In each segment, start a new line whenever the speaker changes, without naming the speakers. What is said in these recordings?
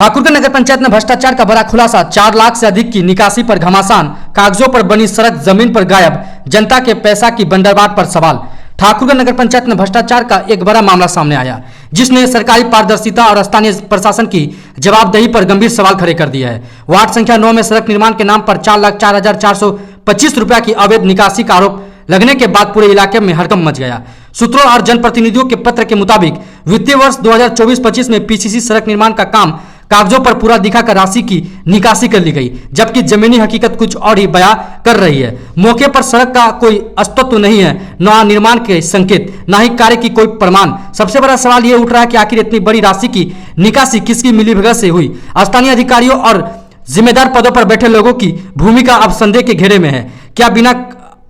ठाकुरगंज नगर पंचायत में भ्रष्टाचार का बड़ा खुलासा। 4 लाख से अधिक की निकासी पर घमासान, कागजों पर बनी सड़क जमीन पर गायब, जनता के पैसा की बंदरबाट पर सवाल। ठाकुरगंज नगर पंचायत में भ्रष्टाचार का एक बड़ा मामला सामने आया, जिसने सरकारी पारदर्शिता और स्थानीय प्रशासन की जवाबदेही पर गंभीर सवाल खड़े कर दिया है। वार्ड संख्या 9 में सड़क निर्माण के नाम पर 4,04,425 रुपया की अवैध निकासी का आरोप लगने के बाद पूरे इलाके में हड़कंप मच गया। सूत्रों और जनप्रतिनिधियों के पत्र के मुताबिक वित्तीय वर्ष 2024-25 में पीसीसी सड़क निर्माण का काम कागजों पर पूरा दिखाकर राशि की निकासी कर ली गई, जबकि जमीनी हकीकत कुछ और ही बयां कर रही है। मौके पर सड़क का कोई अस्तित्व नहीं है, न निर्माण के संकेत, न ही कार्य की कोई प्रमाण। सबसे बड़ा सवाल ये उठ रहा है कि आखिर इतनी बड़ी राशि की निकासी किसकी मिलीभगत से हुई। स्थानीय अधिकारियों और जिम्मेदार पदों पर बैठे लोगों की भूमिका अब संदेह के घेरे में है। क्या बिना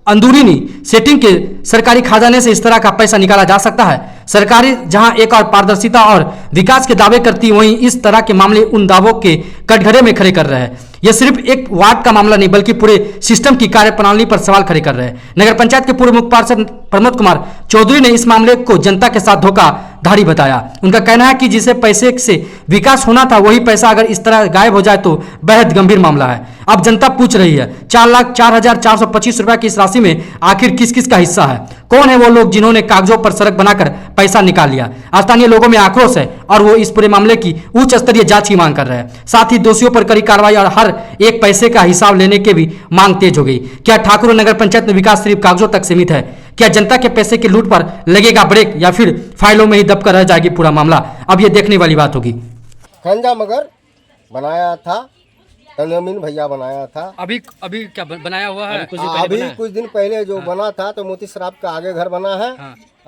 अंदरूनी सेटिंग के सरकारी खजाने से इस तरह का पैसा निकाला जा सकता है? सरकारी जहां एक और पारदर्शिता और विकास के दावे करती, वहीं इस तरह के मामले उन दावों के कटघरे में खड़े कर रहे हैं। यह सिर्फ एक वार्ड का मामला नहीं, बल्कि पूरे सिस्टम की कार्यप्रणाली पर सवाल खड़े कर रहे हैं। नगर पंचायत के पूर्व मुख्य पार्षद प्रमोद कुमार चौधरी ने इस मामले को जनता के साथ धोखाधड़ी बताया। उनका कहना है कि जिसे पैसे से विकास होना था, वही पैसा अगर इस तरह गायब हो जाए तो बेहद गंभीर मामला है। अब जनता पूछ रही है, 4,04,425 रुपया की इस राशि में आखिर किस किस का हिस्सा है? कौन है वो लोग जिन्होंने कागजों पर सड़क बनाकर पैसा निकाल लिया? स्थानीय लोगों में आक्रोश है और वो इस पूरे मामले की उच्च स्तरीय जांच की मांग कर रहे हैं। साथ ही दोषियों पर कड़ी कार्रवाई और हर एक पैसे का हिसाब लेने की भी मांग तेज हो गई। क्या ठाकुर नगर पंचायत में विकास सिर्फ कागजों तक सीमित है? क्या जनता के पैसे की लूट पर लगेगा ब्रेक, या फिर फाइलों में ही दबकर रह जाएगी पूरा मामला? अब ये देखने वाली बात होगी।
खंजा मगर बनाया था, तनमीन भैया बनाया था।
अभी क्या बनाया हुआ है?
अभी कुछ दिन पहले जो बना था तो मोती शराब का आगे घर बना है।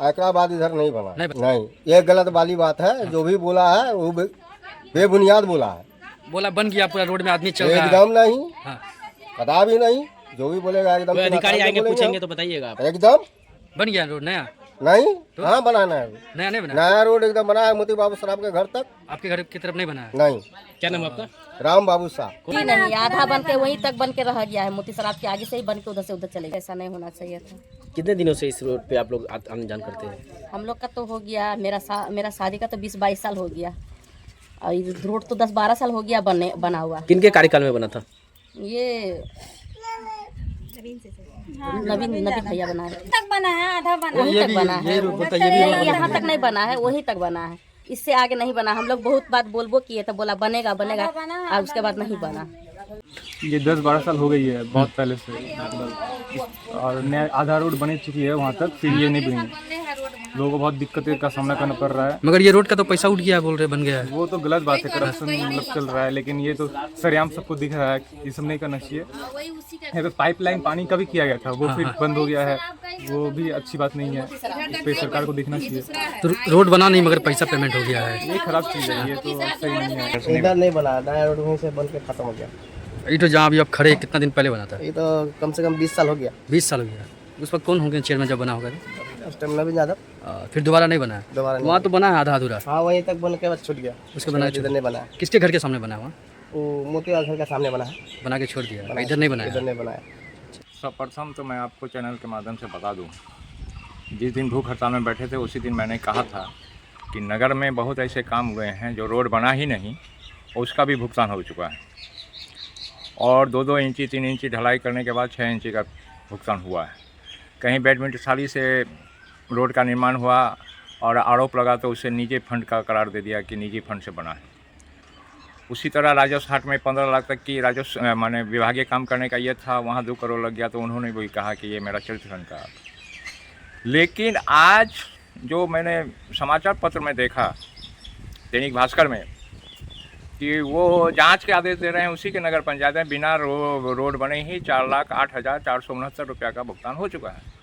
एकरा बाद इधर नहीं बना। नहीं, ये गलत वाली बात है। जो भी बोला है वो बेबुनियाद बोला है।
बोला बन गया पूरा, रोड में आदमी चल रहा है।
एकदम नहीं, कदा भी नहीं। जो भी बोलेगा एकदम
अधिकारी आएंगे पूछेंगे तो बताइएगा।
एकदम
बन गया रोड नया?
नहीं, हाँ बनाना है।
नया नहीं बना?
नया रोड एकदम बना है, मोती बाबू शराब के घर तक।
आपके घर की तरफ नहीं बना है?
नहीं।
क्या नाम है आपका?
राम बाबू साहब।
नहीं, आधा बन के वहीं तक बन के रह गया है। मोती शराब के आगे से ही बन के उधर से उधर चले गए। ऐसा नहीं होना चाहिए था।
कितने दिनों से इस रोड पे आप लोग आने जान करते हैं?
हम लोग का तो हो गया, मेरा शादी का तो 20-22 साल हो गया, और ये रोड तो 10-12 साल हो गया बना हुआ।
किनके कार्यकाल में बना था
ये नवीन भैया बना है।
तक बना है, आधा बना
वहीं तक बना है, यहाँ तक नहीं बना है, वहीं तक बना है। इससे आगे नहीं बना। हम लोग बहुत बात बोल किए तो बोला बनेगा बनेगा, और उसके बाद नहीं बना।
ये 10-12 साल हो गई है, बहुत पहले से मतलब। और नया आधा रोड बनी चुकी है वहाँ तक, फिर ये नहीं बनी। लोगों को बहुत दिक्कतें का सामना करना पड़ रहा है।
मगर ये रोड का तो पैसा उठ गया बोल रहे, बन गया है।
वो तो गलत बात है, करप्शन मतलब चल रहा है। लेकिन ये तो सरेआम सबको दिख रहा है, ये सब नहीं करना चाहिए। यहाँ पे पाइपलाइन पानी का भी किया गया था, वो फिर बंद हो गया है, वो भी अच्छी बात नहीं है। इस पर सरकार को देखना चाहिए।
तो रोड बना नहीं, मगर पैसा पेमेंट हो गया है।
ये खराब चीज़ है, ये तो सही नहीं है।
इधर नहीं बना, नया रोड वहीं से बन के खत्म हो गया।
ये तो जहाँ अभी आप खड़े, कितना दिन पहले बना था?
ये तो कम से कम 20 साल हो गया।
20 साल हो गया। उस वक्त कौन होंगे चेयरमैन जब बना होगा?
उस टाइम नवीन यादव।
फिर दोबारा नहीं बना है?
दोबारा नहीं।
वहाँ तो बना है आधा अधूरा।
हाँ, वहीं तक बन के बस छूट गया।
उसके बना
इधर नहीं बना।
किसके घर के सामने बना हुआ?
वो मोतीलाल घर के सामने बना है,
बना के छोड़ दिया, इधर नहीं बनाया?
इधर नहीं बनाया।
सर्वप्रथम तो मैं आपको चैनल के माध्यम से बता दूं, जिस दिन भूख हड़ताल में बैठे थे उसी दिन मैंने कहा था कि नगर में बहुत ऐसे काम हुए हैं जो रोड बना ही नहीं, उसका भी भुगतान हो चुका है। और 2-2 इंची 3 इंची ढलाई करने के बाद 6 इंची का भुगतान हुआ है। कहीं बैडमिंटन साली से रोड का निर्माण हुआ और आरोप लगा तो उसे निजी फंड का करार दे दिया कि निजी फंड से बना है। उसी तरह राजस्व हाट में 15 लाख तक की राजस्व माने विभागीय काम करने का ये था, वहाँ 2 करोड़ लग गया, तो उन्होंने भी कहा कि ये मेरा चरित्र फंड का। लेकिन आज जो मैंने समाचार पत्र में देखा, दैनिक भास्कर में, कि वो जांच के आदेश दे रहे हैं उसी के नगर पंचायत में बिना रोड बने ही 4,08,469 रुपया का भुगतान हो चुका है।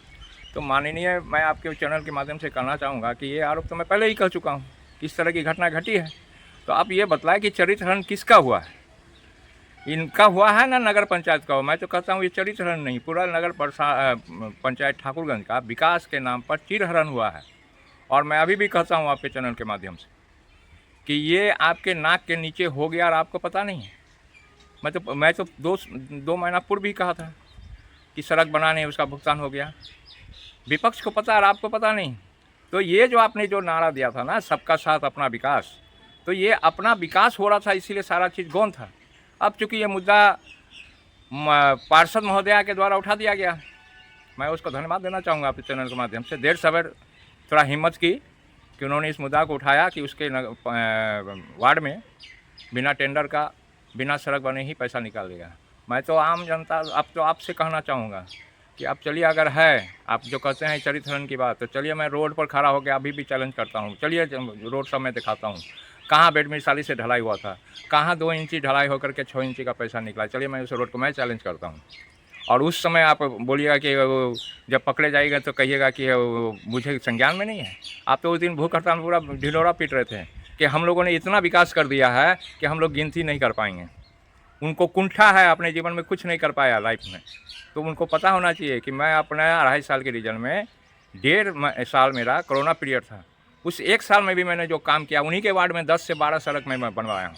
तो माननीय, मैं आपके चैनल के माध्यम से कहना चाहूँगा कि ये आरोप तो मैं पहले ही कह चुका हूँ, किस तरह की घटना घटी है। तो आप ये बतलाएं कि चरित्रहरण किसका हुआ है? इनका हुआ है ना नगर पंचायत का? मैं तो कहता हूँ ये चरित्रहरण नहीं, पूरा नगर पंचायत ठाकुरगंज का विकास के नाम पर चिरहरण हुआ है। और मैं अभी भी कहता हूँ आपके चैनल के माध्यम से कि ये आपके नाक के नीचे हो गया और आपको पता नहीं है। मैं तो 2 महीना पूर्व भी कहा था कि सड़क बनाने उसका भुगतान हो गया। विपक्ष को पता और आपको पता नहीं। तो ये जो आपने जो नारा दिया था ना, सबका साथ अपना विकास, तो ये अपना विकास हो रहा था, इसीलिए सारा चीज़ गौण था। अब चूँकि ये मुद्दा पार्षद महोदया के द्वारा उठा दिया गया, मैं उसको धन्यवाद देना चाहूँगा आपके चैनल के माध्यम से। देर सवेर थोड़ा हिम्मत की कि उन्होंने इस मुद्दा को उठाया कि उसके वार्ड में बिना टेंडर का, बिना सड़क बने ही पैसा निकाल देगा। मैं तो आम जनता अब तो आपसे कहना चाहूँगा कि आप चलिए, अगर है आप जो कहते हैं चरित्र की बात, तो चलिए मैं रोड पर खड़ा होकर अभी भी चैलेंज करता हूँ। चलिए रोड सब मैं दिखाता हूँ, कहाँ बेड मिसाली से ढलाई हुआ था, कहाँ 2 इंची ढलाई होकर के 6 इंची का पैसा निकला। चलिए मैं उस रोड को मैं चैलेंज करता हूँ। और उस समय आप बोलिएगा कि जब पकड़े जाएगा तो कहिएगा कि मुझे संज्ञान में नहीं है। आप तो उस दिन भूख हड़ताल पूरा ढिढोरा पीट रहे थे कि हम लोगों ने इतना विकास कर दिया है कि हम लोग गिनती नहीं कर पाएंगे। उनको कुंठा है, अपने जीवन में कुछ नहीं कर पाया लाइफ में। तो उनको पता होना चाहिए कि मैं अपने 2.5 साल के रीजन में 1.5 साल मेरा कोरोना पीरियड था। उस 1 साल में भी मैंने जो काम किया, उन्हीं के वार्ड में 10 से 12 सड़क मैं बनवाया हूँ।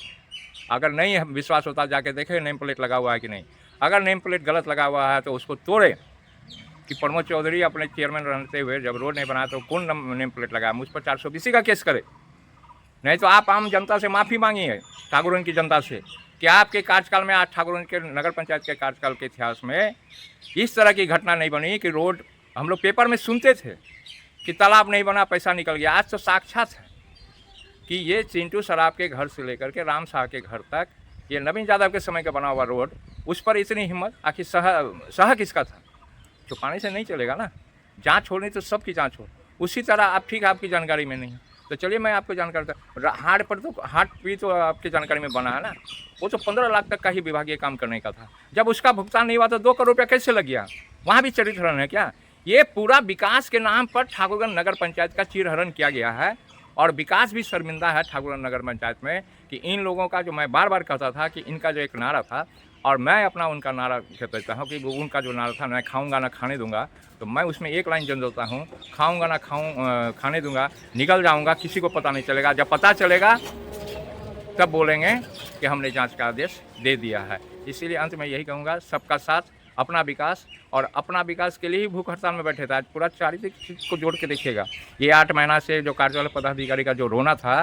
अगर नहीं विश्वास होता जाके देखे नेम प्लेट लगा हुआ है कि नहीं। अगर नेम प्लेट गलत लगा हुआ है तो उसको तोड़े कि प्रमोद चौधरी अपने चेयरमैन रहते हुए जब रोड नहीं बनाया तो कौन नेम प्लेट लगाया, मुझ पर 420 का केस करे। नहीं तो आप आम जनता से माफ़ी मांगिए, ठाकुरन की जनता से, कि आपके कार्यकाल में, आज ठाकुरन के नगर पंचायत के कार्यकाल के इतिहास में इस तरह की घटना नहीं बनी कि रोड, हम लोग पेपर में सुनते थे कि तालाब नहीं बना, पैसा निकल गया। आज तो साक्षात है कि ये चिंटू सराफ के घर से लेकर के राम शाह के घर तक, ये नवीन यादव के समय का बना हुआ रोड, उस पर इतनी हिम्मत। आखिर सह किसका था? छुपाने से नहीं चलेगा ना, जांच होनी तो सबकी जांच हो। उसी तरह आप ठीक आपकी जानकारी में नहीं, तो चलिए मैं आपको जानकारी, हाट पर तो हाट भी तो आपकी जानकारी में बना है ना, वो तो 15 लाख तक का ही विभागीय काम करने का था। जब उसका भुगतान नहीं हुआ तो 2 करोड़ रुपया कैसे लग गया? वहाँ भी चरित्रहरण है क्या? ये पूरा विकास के नाम पर ठाकुरगंज नगर पंचायत का चीरहरण किया गया है। और विकास भी शर्मिंदा है ठाकुरगंज नगर पंचायत में कि इन लोगों का, जो मैं बार बार कहता था कि इनका जो एक नारा था, और मैं अपना उनका नारा कहता हूँ कि वो उनका जो नारा था, मैं खाऊंगा ना खाने दूंगा, तो मैं उसमें एक लाइन जन देता हूँ, खाऊंगा ना खाने दूंगा, निकल जाऊंगा, किसी को पता नहीं चलेगा। जब पता चलेगा तब बोलेंगे कि हमने जांच का आदेश दे दिया है। इसीलिए अंत में यही कहूँगा, सबका साथ, अपना विकास, और अपना विकास के लिए ही भूख हड़ताल में बैठे थे। आज पूरा चारित्रिक चीज़ को जोड़ के देखिएगा, ये 8 महीना से जो कार्यपालक पदाधिकारी का जो रोना था,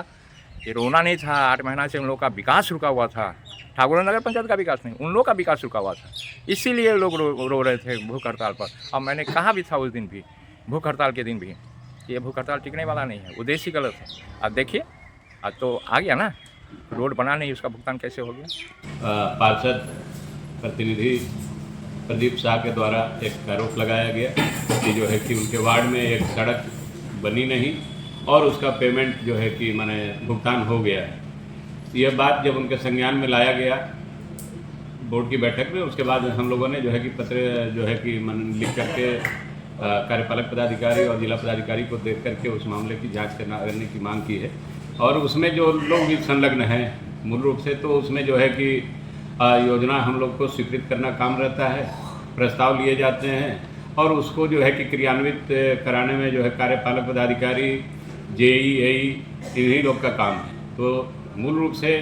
ये रोना नहीं था। 8 महीना से उन लोगों का विकास रुका हुआ था, ठाकुरगंज नगर पंचायत का विकास नहीं, उन लोगों का विकास रुका हुआ था। इसीलिए लोग रो रहे थे भूख हड़ताल पर। अब मैंने कहा भी था उस दिन भी, भूख हड़ताल के दिन भी, ये भूख हड़ताल टिकने वाला नहीं है, उद्देश्य गलत है। अब देखिए, अब तो आ गया ना, रोड बना नहीं, उसका भुगतान कैसे हो गया?
पार्षद प्रतिनिधि प्रदीप शाह के द्वारा एक आरोप लगाया गया कि जो है कि उनके वार्ड में एक सड़क बनी नहीं और उसका पेमेंट जो है कि माने भुगतान हो गया है। यह बात जब उनके संज्ञान में लाया गया बोर्ड की बैठक में, उसके बाद हम लोगों ने जो है कि पत्र जो है कि लिख करके कार्यपालक पदाधिकारी और जिला पदाधिकारी को देख करके उस मामले की जांच करने की मांग की है। और उसमें जो लोग भी संलग्न हैं मूल रूप से, तो उसमें जो है कि योजना हम लोग को स्वीकृत करना काम रहता है, प्रस्ताव लिए जाते हैं और उसको जो है कि क्रियान्वित कराने में जो है कार्यपालक पदाधिकारी, जेई, एई, इन्हीं लोग का काम है। तो मूल रूप से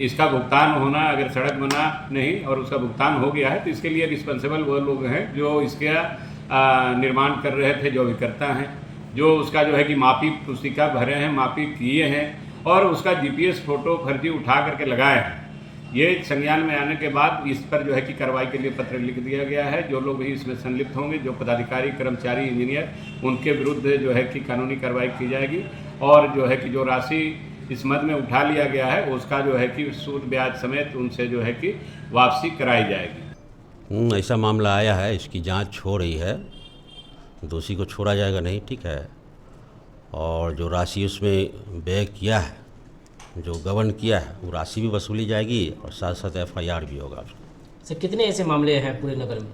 इसका भुगतान होना, अगर सड़क बना नहीं और उसका भुगतान हो गया है तो इसके लिए रिस्पॉन्सिबल वो लोग हैं जो इसका निर्माण कर रहे थे, जो अभिकर्ता हैं, जो उसका जो है कि मापी पुस्तिका भरे हैं, मापी किए हैं और उसका जीपीएस फोटो फर्जी उठा करके लगाए हैं। ये संज्ञान में आने के बाद इस पर जो है कि कार्रवाई के लिए पत्र लिख दिया गया है। जो लोग भी इसमें संलिप्त होंगे, जो पदाधिकारी, कर्मचारी, इंजीनियर, उनके विरुद्ध जो है कि कानूनी कार्रवाई की जाएगी और जो है कि जो राशि इस मद में उठा लिया गया है उसका जो है कि सूद ब्याज समेत उनसे जो है कि वापसी कराई जाएगी।
ऐसा मामला आया है, इसकी जांच हो रही है, दोषी को छोड़ा जाएगा नहीं, ठीक है। और जो राशि उसमें व्यय किया है, जो गबन किया है, वो राशि भी वसूली जाएगी और साथ साथ FIR भी होगा।
सर कितने ऐसे मामले हैं पूरे नगर में?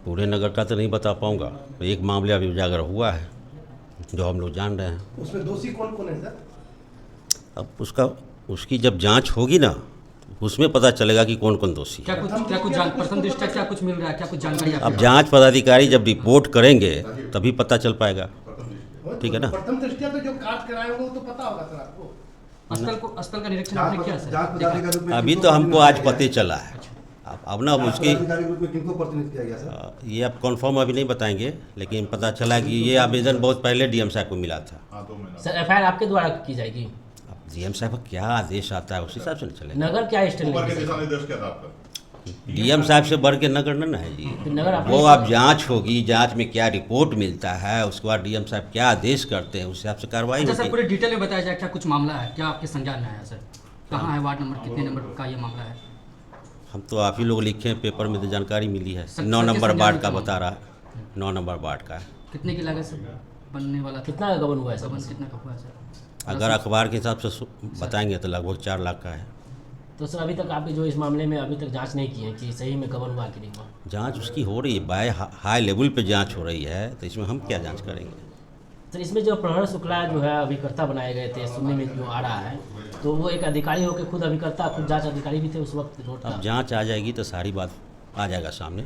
पूरे नगर का तो नहीं बता पाऊँगा, एक मामला अभी उजागर हुआ है जो हम लोग जान रहे हैं।
उसमें दोषी कौन कौन है सर?
अब उसकी जब जांच होगी ना, उसमें पता चलेगा कि कौन कौन दोषी है।
क्या कुछ प्रथम दृष्टया क्या कुछ मिल रहा है, क्या कुछ जानकारी?
अब जांच पदाधिकारी जब रिपोर्ट करेंगे तभी पता चल पाएगा, ठीक है ना।
प्रथम दृष्टया तो जो काट कराए होंगे वो तो पता होगा सर आपको।
स्थल का निरीक्षण आपने किया सर?
अभी तो हमको आज पता चला है। अब ना उसकी
किनको प्रतिनिधित्व किया गया सर?
ये आप कन्फर्म अभी नहीं बताएंगे, लेकिन पता चला कि ये आवेदन बहुत पहले DM साहब को मिला था।
सर FIR आपके द्वारा की जाएगी?
डीएम साहब का क्या आदेश आता है उस हिसाब से न चलेगा।
नगर क्या स्टैंड
ऊपर के
लेंगे?
दिशा निर्देश क्या था आपका?
डीएम साहब से बढ़ के नगर न है जी।
फिर नगर अपने
वो अब जांच होगी, जांच में क्या रिपोर्ट मिलता है, उसके बाद डीएम साहब क्या आदेश करते हैं उस हिसाब से कार्रवाई
अच्छा
होगी।
सर, पूरे डिटेल में बताया जाए क्या कुछ मामला है, क्या आपके संज्ञान में आया सर? कहाँ है वार्ड नंबर, कितने नंबर का ये मामला है?
हम तो आप ही लोग लिखे हैं पेपर में, तो जानकारी मिली है।
सर,
9
सर,
नंबर
किस
वार्ड का
संज्ञान में
बता रहा है, 9 नंबर वार्ड का।
कितने की लागत से बनने वाला था?
कितना गबन हुआ है
गबन
सब?
कितना का हुआ है सर?
अगर अखबार के हिसाब से बताएंगे तो लगभग 4 लाख का है।
तो सर अभी तक आपके जो इस मामले में अभी तक जांच नहीं की है कि सही में गबन हुआ कि नहीं हुआ?
जांच उसकी हो रही है, बाय हाई लेवल पे जांच हो रही है, तो इसमें हम क्या जांच करेंगे।
सर इसमें जो प्रहर शुक्ला जो है अभिकर्ता बनाए गए थे, सुनने में जो आ रहा है, तो वो एक अधिकारी होकर खुद अभिकर्ता, खुद जांच अधिकारी भी थे उस वक्त रोड का।
अब जांच आ जाएगी तो सारी बात आ जाएगा सामने।